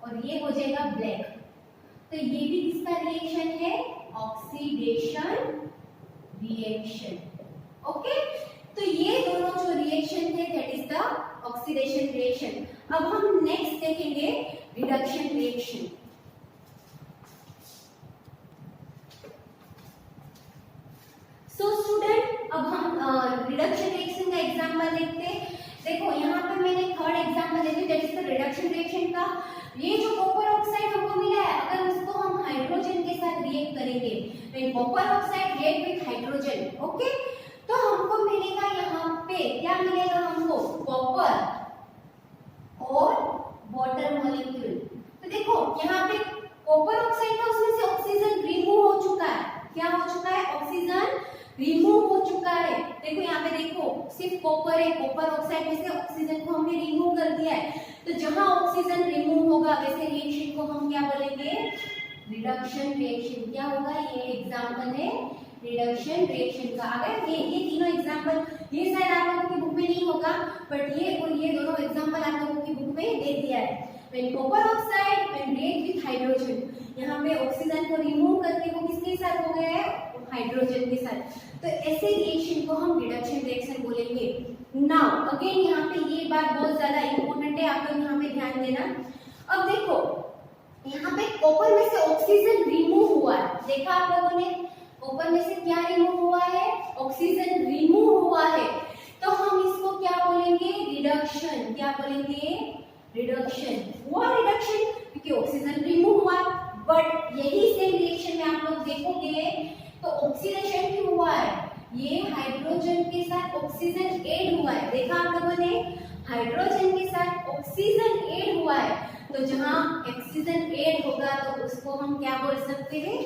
और ये हो जाएगा ब्लैक। तो ये भी किसका रिएक्शन है, ऑक्सीडेशन रिएक्शन। ओके, तो ये दोनों जो रिएक्शन थे that is the oxidation reaction. अब हम नेक्स्ट देखेंगे रिडक्शन रिएक्शन। सो स्टूडेंट, अब हम रिडक्शन रिएक्शन का एग्जांपल देखते हैं। देखो यहाँ पे मैंने थर्ड एग्जांपल ले लिया that is the reduction reaction का। ये जो कॉपर ऑक्साइड हमको मिला है, अगर उसको हम हाइड्रोजन के साथ रिएक्ट करेंगे, when copper oxide react with hydrogen, okay, तो हमको मिलेगा यहाँ पे क्या मिलेगा, हमको कॉपर और वाटर मॉलिक्यूल। तो देखो यहाँ पे कॉपर ऑक्साइड था, उसमें से ऑक्सीजन रिमूव हो चुका है। क्या हो चुका है, ऑक्सीजन रिमूव हो चुका है। देखो यहाँ पे देखो सिर्फ कॉपर है, कॉपर ऑक्साइड में से ऑक्सीजन को हमने रिमूव कर दिया है। तो जहां ऑक्सीजन रिमूव होगा वैसे रिएक्शन को हम क्या बोलेंगे, रिडक्शन रिएक्शन। क्या होगा, ये एग्जांपल है रिडक्शन रिएक्शन का। अगर ये तीनों एग्जांपल, ये शायद आप लोगों की बुक में नहीं होगा, बट ये और ये दोनों एग्जांपल आप लोगों की बुक में दे दिया है। When copper oxide when react with hydrogen, यहाँ पे ऑक्सीजन को रिमूव करके वो किसके साथ हो गया है, हाइड्रोजन के साथ। तो ऐसे रिएक्शन को हम रिडक्शन रिएक्शन बोलेंगे। नाउ अगेन यहाँ पे ये बात बहुत ज्यादा इंपॉर्टेंट है, आप लोग यहाँ पे ध्यान देना। अब देखो यहाँ पे कॉपर में से ऑक्सीजन रिमूव हुआ है, देखा आप लोगों ने, कॉपर में से क्या रिमूव हुआ है, ऑक्सीजन रिमूव हुआ है। तो हम इसको क्या बोलेंगे, रिडक्शन। क्या बोलेंगे, रिडक्शन। हुआ रिडक्शन क्योंकि ऑक्सीजन रिमूव हुआ। बट यही सेम रिएक्शन में आप लोग देखोगे तो ऑक्सीडेशन भी हुआ है, ये हाइड्रोजन के साथ ऑक्सीजन ऐड हुआ है। देखा आप लोगों ने, हाइड्रोजन के साथ ऑक्सीजन ऐड हुआ है। तो जहां ऑक्सीजन ऐड होगा तो उसको हम क्या बोल सकते हैं,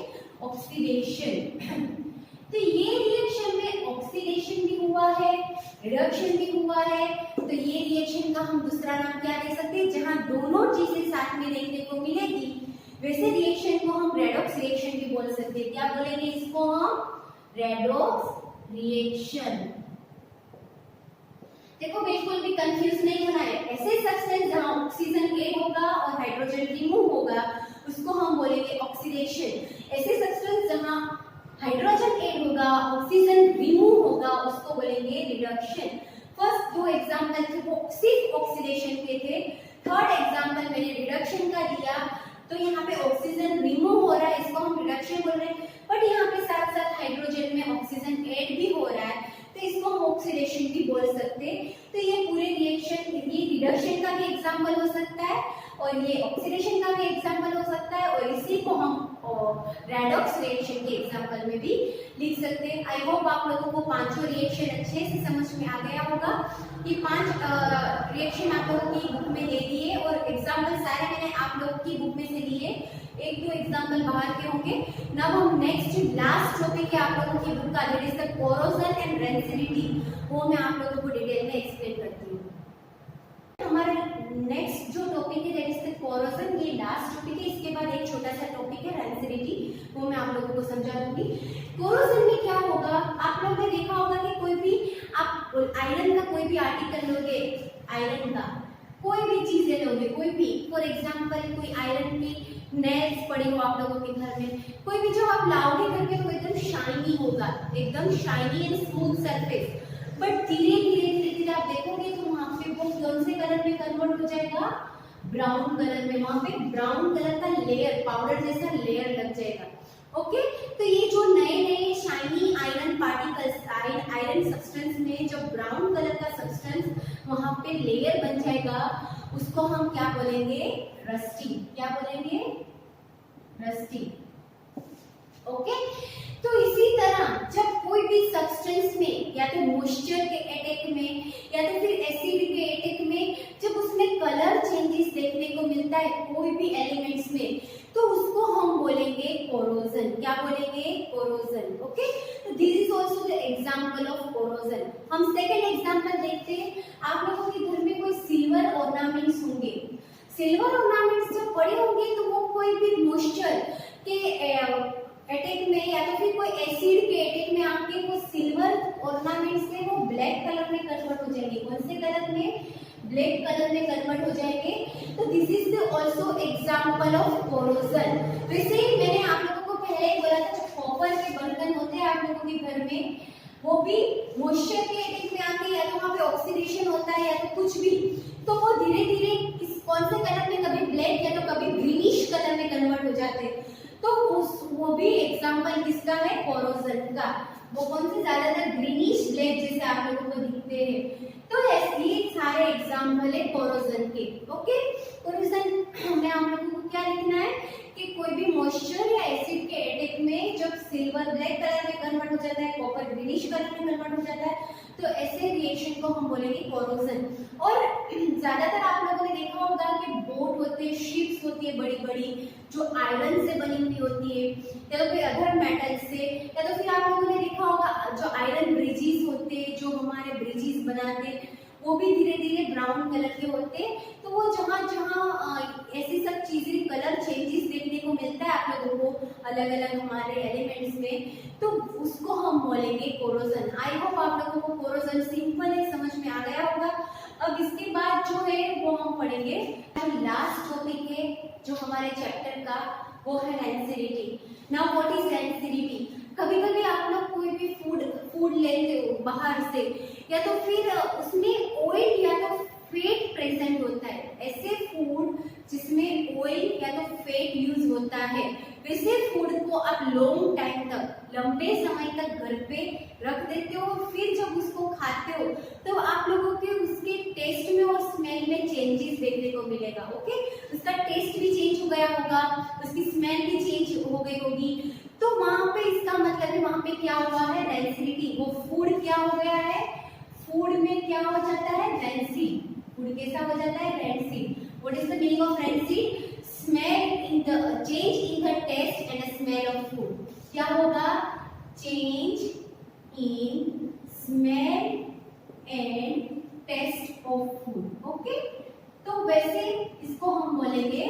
ऑक्सीडेशन। तो ये रिएक्शन में ऑक्सीडेशन भी हुआ है, रिडक्शन भी हुआ है। तो ये रिएक्शन का हम दूसरा नाम क्या दे सकते हैं, जहां दोनों चीजें साथ में देखने को मिलेगी वैसे रिएक्शन को हम रेडॉक्स रिएक्शन भी बोल सकते हैं। क्या बोलेंगे इसको हम, रेडॉक्स रिएक्शन। देखो बिल्कुल भी कंफ्यूज नहीं होना है। ऐसे सब्सटेंस जहां ऑक्सीजन ऐड होगा और हाइड्रोजन रिमूव होगा उसको हम बोलेंगे ऑक्सीडेशन। ऐसे सब्सटेंस जहां हाइड्रोजन ऐड होगा ऑक्सीजन रिमूव होगा उसको बोलेंगे रिडक्शन। फर्स्ट दो एग्जांपल थे वो सिर्फ ऑक्सीडेशन के थे, थर्ड एग्जांपल मैंने रिडक्शन का दिया। तो यहाँ पे ऑक्सीजन रिमूव हो रहा है, इसको हम रिडक्शन बोल रहे हैं, बट यहाँ पे साथ साथ हाइड्रोजन में ऑक्सीजन ऐड भी हो रहा है तो इसको हम ऑक्सीडेशन भी बोल सकते हैं। तो ये पूरे रिएक्शन, ये रिडक्शन का भी एग्जांपल हो सकता है और ये ऑक्सीडेशन का भी एग्जांपल हो सकता है और इसी को हम रेडॉक्स रिएक्शन के एग्जांपल में भी लिख सकते हैं। आई होप आप लोगों को पांचों रिएक्शन अच्छे से समझ में आ गया होगा। ये 5 रिएक्शन आप लोगों की बुक में दे दिए और एग्जांपल सारे मैंने आप लोगों की बुक में से लिए, 1-2 एग्जांपल बाहर के होंगे। नाउ हम नेक्स्ट लास्ट टॉपिक है आप लोगों की बुक का, that is the corrosion and rancidity, वो मैं आप लोगों को डिटेल में एक्सप्लेन करती हूँ। हमारा नेक्स्ट जो टॉपिक है दैट इज द कोरोजन, ये लास्ट टॉपिक है। इसके बाद एक छोटा सा टॉपिक है रेंसिडिटी, वो मैं आप लोगों को समझा दूंगी। कोरोजन में क्या होगा, आप लोगों ने देखा होगा कि कोई भी आप आयरन का कोई भी आर्टिकल लोगे, आयरन का कोई भी चीजें लोगे, कोई भी, फॉर एग्जांपल कोई आयरन की नेल्स पड़ी हो आप लोगों के घर में, कोई भी जो आप लाओगे करके तो एकदम शाइनी होगा, एकदम shiny and smooth surface. But धीरे धीरे धीरे धीरे आप देखोगे तो वहां पे वो कौन से कलर में कन्वर्ट हो जाएगा, ब्राउन कलर में। वहां पे ब्राउन कलर का लेयर, पाउडर जैसा लेयर लग जाएगा। ओके, तो ये जो नए नए shiny iron particles, iron substance में जो ब्राउन कलर का सब्सटेंस वहां पे लेयर बन जाएगा उसको हम क्या बोलेंगे, रस्टी। क्या बोलेंगे, रस्टी। ओके, तो इसी तरह जब कोई भी सब्सटेंस में या तो मॉइस्चर के अटैक में या तो फिर एसिड के अटैक में जब उसमें कलर चेंजेस देखने को मिलता है कोई भी एलिमेंट्स में, तो उसको हम बोलेंगे कोरोजन। क्या बोलेंगे, कोरोजन। ओके, तो this is also the example of corrosion. हम सेकेंड एग्जाम्पल देखते हैं। आप लोगों के घर में कोई सिल्वर ऑर्नामेंट्स होंगे। सिल्वर ऑर्नामेंट्स जब बड़े होंगे तो वो कोई भी मॉइस्चर के अटैक में या तो फिर कोई एसिड के अटैक में आपके वो सिल्वर ऑर्नामेंट्स से वो ब्लैक कलर में कन्वर्ट हो जाएंगे। कौन से कलर में? ब्लैक कलर में कन्वर्ट हो जाएंगे। तो this is the also example of corrosion. वैसे ही मैंने आप लोगों को पहले ही बोला था, कॉपर के बर्तन होते हैं आप लोगों के घर में, वो भी मॉइस्चर के अटैक में आते हैं या तो वहाँ पे ऑक्सीडेशन होता है या तो कुछ भी, तो वो धीरे धीरे कौन से कलर में, कभी ब्लैक या तो कभी ग्रीनिश कलर में कन्वर्ट हो जाते हैं। तो वो भी एग्जांपल किसका है? कोरोजन का। वो कौन से? ज्यादातर ग्रीनिश ब्लैक जैसे आप लोगों को दिखते हैं। तो ये सारे एग्जांपल है कोरोजन के। ओके, कोरोजन में आप लोगों को क्या लिखना है कि कोई भी मॉइस्चर या एसिड के अटैक में जब सिल्वर ब्लैक कलर में कन्वर्ट हो जाता है, कॉपर ग्रीनिश कलर में कन्वर्ट हो जाता है, तो ऐसे रिएक्शन को हम बोलेंगे कोरोजन। और ज्यादातर आप लोगों ने देखा होगा कि बोट होते हैं, शिप्स होती है बड़ी बड़ी, जो आयरन से बनी हुई होती है या तो फिर अदर मेटल से, या तो फिर आप लोगों ने देखा होगा जो आयरन ब्रिजेस होते हैं, जो हमारे ब्रिजेस बनाते वो भी धीरे धीरे ब्राउन कलर के होते हैं। तो वो जहाँ जहाँ ऐसी सब चीजें कलर चेंजेस देखने को मिलता है आप लोगों को अलग अलग हमारे एलिमेंट्स में, तो उसको हम बोलेंगे कोरोजन। आई होप आप लोगों को कोरोजन सिंपल है, समझ में आ गया होगा। अब इसके बाद जो है वो हम पढ़ेंगे, जो लास्ट टॉपिक है जो हमारे चैप्टर का, वो है rancidity. Now what is rancidity? कभी कभी आप लोग कोई भी फूड लेते हो बाहर से, या तो फिर उसमें ऑयल या तो फैट प्रेजेंट होता है। ऐसे फूड जिसमें ऑयल या तो फैट यूज होता है, वैसे फूड को आप लॉन्ग टाइम तक, लंबे समय तक घर पे रख देते हो, फिर जब उसको खाते हो तो आप लोगों के उसके टेस्ट में और स्मेल में चेंजेस देखने को मिलेगा। ओके, उसका टेस्ट भी चेंज हो गया होगा, उसकी स्मेल भी चेंज हो गई होगी। तो वहां पे इसका मतलब है वहां पे क्या हुआ है? रेंसिडिटी। वो फूड क्या हो गया है? फूड में क्या हो जाता है? रेंसिड। फूड कैसा हो जाता है? Rancid. What is the meaning of rancid? Smell in the change in the taste and smell of food. क्या होगा? Change in smell and taste of food. Okay, तो वैसे इसको हम बोलेंगे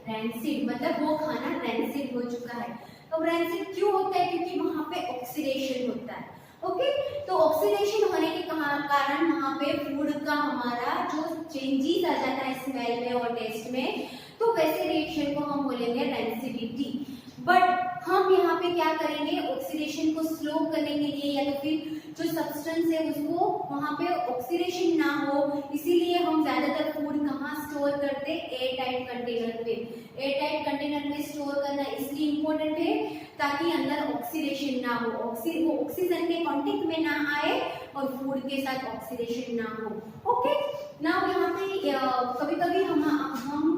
रेंसिड, मतलब वो खाना रेंसिड हो चुका है। तो रेंसिड क्यों होता है? क्योंकि वहां पे ऑक्सीडेशन होता है। ओके, तो ऑक्सीडेशन होने के कारण वहां पे फूड का हमारा जो चेंजेस आ जाता है स्मेल में और टेस्ट में, तो वैसे रिएक्शन को हम बोलेंगे रेंसिडिटी। बट हम यहाँ पे क्या करेंगे? ऑक्सीडेशन को स्लो करने के लिए, या तो फिर जो सब्सटेंस है उसको वहां पे ऑक्सीडेशन ना हो, इसीलिए हम ज्यादातर फूड कहाँ स्टोर करते हैं? एयर टाइट कंटेनर पे। एयर टाइट कंटेनर में स्टोर करना इसलिए इम्पोर्टेंट है ताकि अंदर ऑक्सीडेशन ना हो, वो ऑक्सीजन के कांटेक्ट में ना आए और फूड के साथ ऑक्सीडेशन ना हो। ओके, नाउ यहाँ पे कभी कभी हम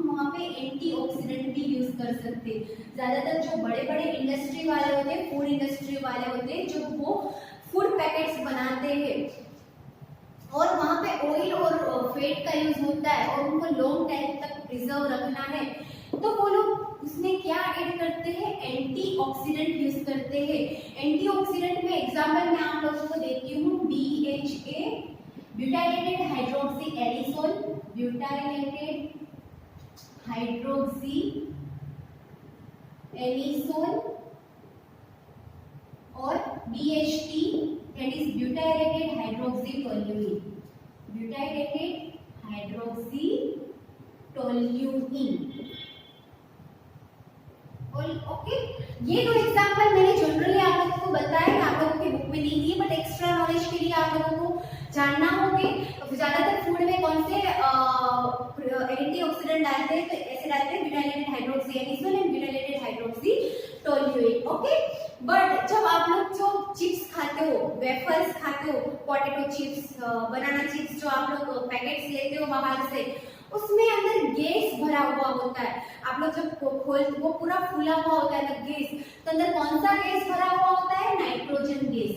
वहाँ पे एंटीऑक्सीडेंट भी यूज कर सकते हैं। ज्यादातर जो बड़े बड़े इंडस्ट्री वाले होते हैं, फूड इंडस्ट्री वाले होते हैं, जो वो फूड पैकेट्स बनाते हैं और वहाँ पे ऑयल और फैट का यूज होता है और उनको लॉन्ग टाइम तक प्रिजर्व रखना है, तो वो लोग उसमें क्या ऐड करते हैं? एंटीऑक्सीडेंट यूज करते हैं। एंटीऑक्सीडेंट में एग्जांपल मैं आप लोगों को देती हूँ, BHA, butylated hydroxy anisole, butylated hydroxy anisole, और BHT, that is butylated hydroxytoluene, butylated hydroxytoluene। Okay, ये दो एग्जांपल मैंने जनरली आप लोगों को बताया, आप लोगों की बुक में नहीं दिए, बट एक्स्ट्रा नॉलेज के लिए आप लोगों को जानना होंगे। ज्यादातर फूड में कौन से एंटीऑक्सीडेंट डालते हैं? तो ऐसे डालते हैं butylated hydroxy anisole and butylated hydroxytoluene. Okay, but जब आप लोग जो चिप्स खाते हो, वेफर्स खाते हो, पोटैटो चिप्स, बनाना चिप्स, जो आप लोग पैकेट्स लेते हो बाहर से, उसमें अंदर गैस भरा हुआ होता है। आप लोग जब खोल, वो पूरा फूला हुआ होता है अंदर गैस, तो अंदर कौन सा गैस भरा हुआ होता है? Nitrogen gas.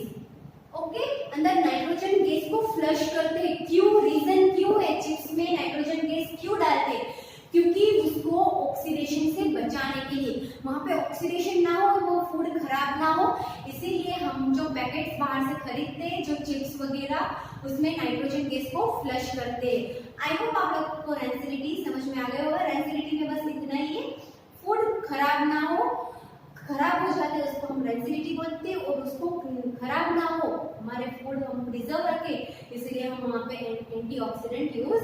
ओके, अंदर नाइट्रोजन गैस को फ्लश करते हैं। क्यों? रीजन क्यों है? चिप्स में नाइट्रोजन गैस क्यों डालते हैं? क्योंकि उसको ऑक्सीडेशन से बचाने के लिए, वहां पे ऑक्सीडेशन ना हो और वो फूड खराब ना हो, इसीलिए हम जो पैकेट्स बाहर से खरीदते हैं, जो चिप्स वगैरह, उसमें नाइट्रोजन गैस को फ्लश करते हैं। आई होप आप लोग को रेंसिडिटी समझ में आ गया होगा। रेंसिडिटी में बस इतना ही है, फूड खराब ना हो, खराब हो जाते हैं उसको हम रेंसिडिटी बोलते हैं, और उसको खराब ना हो, हमारे फूड हम प्रिजर्व रखें, इसलिए हम वहाँ पे एंटीऑक्सीडेंट यूज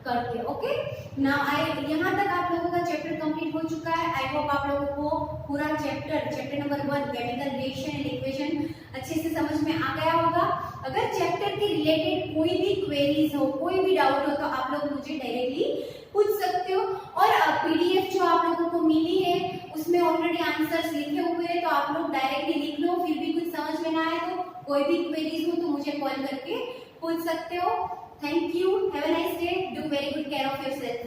करते हैं। ओके, नाउ यहाँ तक आप लोगों का चैप्टर कंप्लीट हो चुका है। आई होप आप लोगों को पूरा chapter number 1 chemical reaction and equation अच्छे से समझ में आ गया होगा। अगर चैप्टर के रिलेटेड कोई भी क्वेरीज हो, कोई भी डाउट हो, तो आप लोग मुझे डायरेक्टली पूछ सकते हो। और पीडीएफ जो आप लोगों को मिली है उसमें ऑलरेडी आंसर्स लिखे हुए हैं, तो आप लोग डायरेक्टली लिख लो। फिर भी कुछ समझ में ना आए तो कोई भी क्वेरीज हो तो मुझे कॉल करके पूछ सकते हो। Thank you, have a nice day, do very good care of yourself.